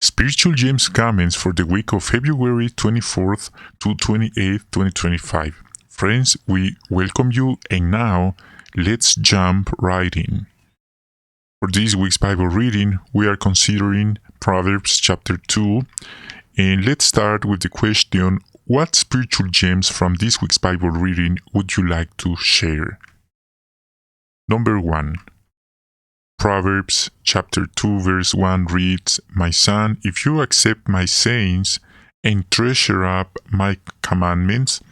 Spiritual Gems comments for the week of February 24th to 28th, 2025. Friends, we welcome you, and now let's jump right in. For this week's Bible reading, we are considering Proverbs chapter 2, and let's start with the question, what spiritual gems from this week's Bible reading would you like to share? Number 1. Proverbs chapter 2 verse 1 reads, "My son, if you accept my sayings and treasure up my commandments,"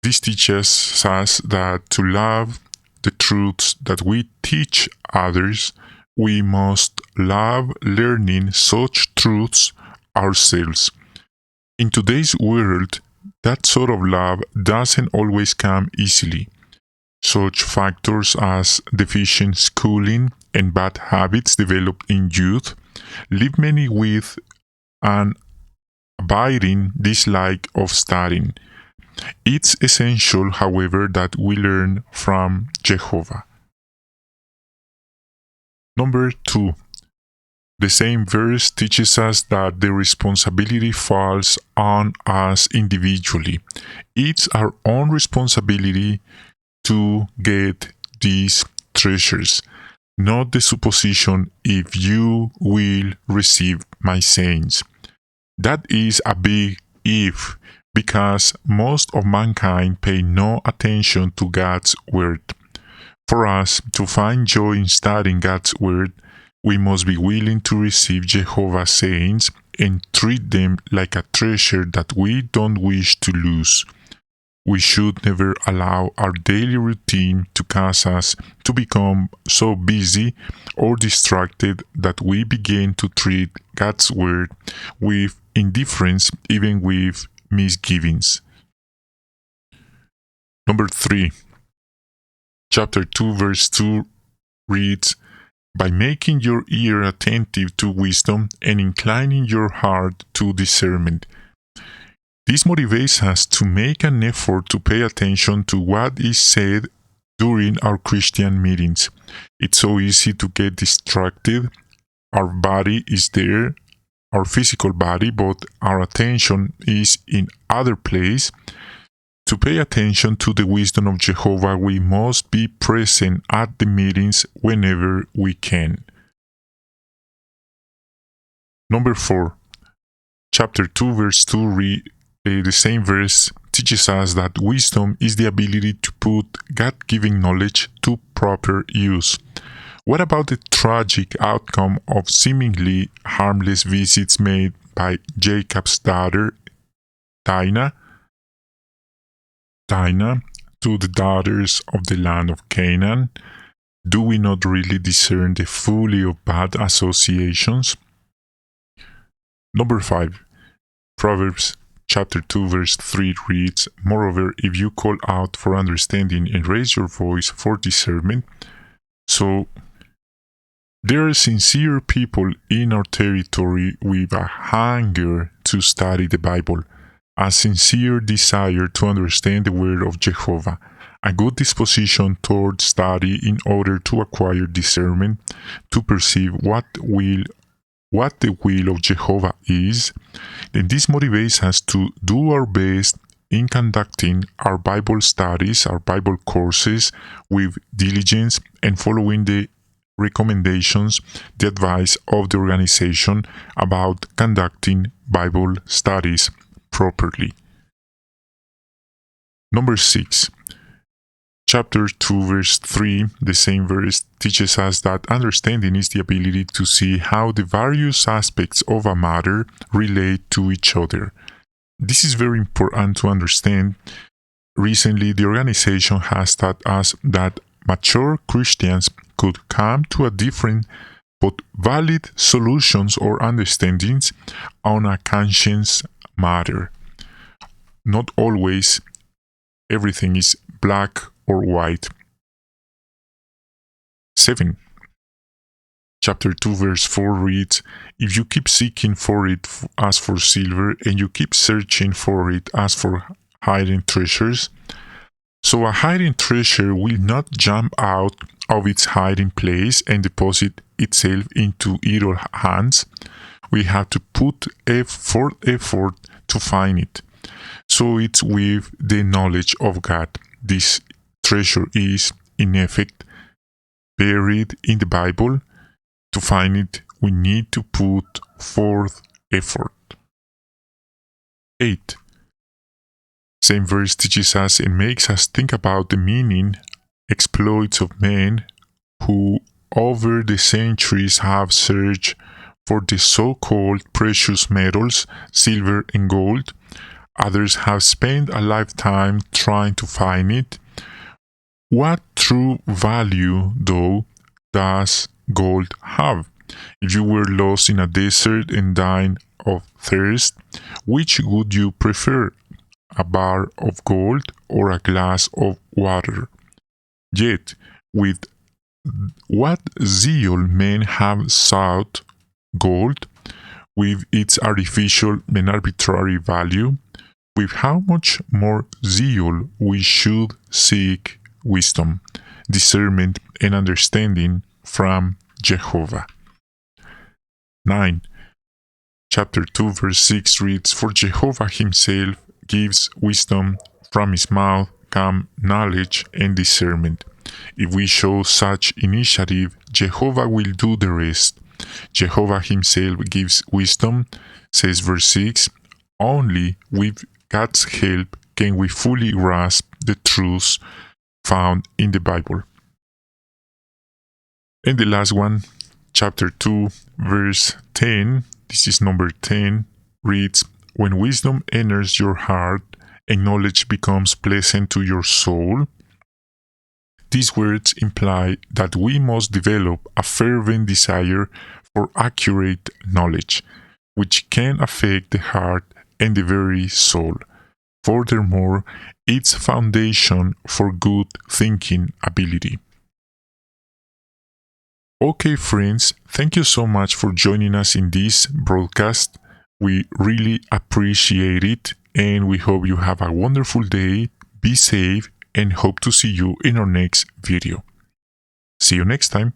this teaches us that to love the truths that we teach others, we must love learning such truths ourselves. In today's world, that sort of love doesn't always come easily. Such factors as deficient schooling and bad habits developed in youth leave many with an abiding dislike of studying. It's essential, however, that we learn from Jehovah. Number 2. The same verse teaches us that the responsibility falls on us individually. It's our own responsibility to get these treasures, not the supposition, "if you will receive my sayings." That is a big if, because most of mankind pay no attention to God's word. For us to find joy in studying God's word, we must be willing to receive Jehovah's sayings and treat them like a treasure that we don't wish to lose. We should never allow our daily routine to cause us to become so busy or distracted that we begin to treat God's word with indifference, even with misgivings. Number 3. Chapter 2 verse 2 reads, "By making your ear attentive to wisdom and inclining your heart to discernment." This motivates us to make an effort to pay attention to what is said during our Christian meetings. It's so easy to get distracted. Our body is there, our physical body, but our attention is in other place. To pay attention to the wisdom of Jehovah, we must be present at the meetings whenever we can. Number 4. Chapter 2 verse 2 the same verse teaches us that wisdom is the ability to put God-given knowledge to proper use. What about the tragic outcome of seemingly harmless visits made by Jacob's daughter, Dinah, to the daughters of the land of Canaan? Do we not really discern the folly of bad associations? Number 5. Proverbs chapter 2 verse 3 reads, "Moreover, if you call out for understanding and raise your voice for discernment." So, there are sincere people in our territory with a hunger to study the Bible, a sincere desire to understand the word of Jehovah, a good disposition toward study in order to acquire discernment, to perceive what the will of Jehovah is. Then this motivates us to do our best in conducting our Bible studies, our Bible courses with diligence and following the recommendations, the advice of the organization about conducting Bible studies properly. Number 6. Chapter 2 verse 3, the same verse, teaches us that understanding is the ability to see how the various aspects of a matter relate to each other. This is very important to understand. Recently, the organization has taught us that mature Christians could come to a different but valid solutions or understandings on a conscience matter. Not always everything is black or white. 7. Chapter 2 verse 4 reads, "If you keep seeking for it as for silver, and you keep searching for it as for hiding treasures." So a hiding treasure will not jump out of its hiding place and deposit itself into idle hands. We have to put forth effort to find it. So it's with the knowledge of God. This treasure is, in effect, buried in the Bible. To find it, we need to put forth effort. 8. Same verse teaches us and makes us think about the meaning, exploits of men who over the centuries have searched for the so-called precious metals, silver and gold. Others have spent a lifetime trying to find it. What true value, though, does gold have? If you were lost in a desert and dying of thirst, which would you prefer, a bar of gold or a glass of water? Yet, with what zeal men have sought gold, with its artificial and arbitrary value, with how much more zeal we should seek wisdom, discernment, and understanding from Jehovah. 9. Chapter 2, verse 6 reads, For Jehovah himself gives wisdom, from his mouth come knowledge and discernment. If we show such initiative, Jehovah will do the rest. Jehovah himself gives wisdom, says verse 6. Only with God's help can we fully grasp the truths found in the Bible. And the last one, chapter 2, verse 10, this is number 10, reads, When wisdom enters your heart and knowledge becomes pleasant to your soul. These words imply that we must develop a fervent desire for accurate knowledge, which can affect the heart and the very soul. Furthermore, it's foundation for good thinking ability. Okay, friends, thank you so much for joining us in this broadcast. We really appreciate it, and we hope you have a wonderful day. Be safe, and hope to see you in our next video. See you next time.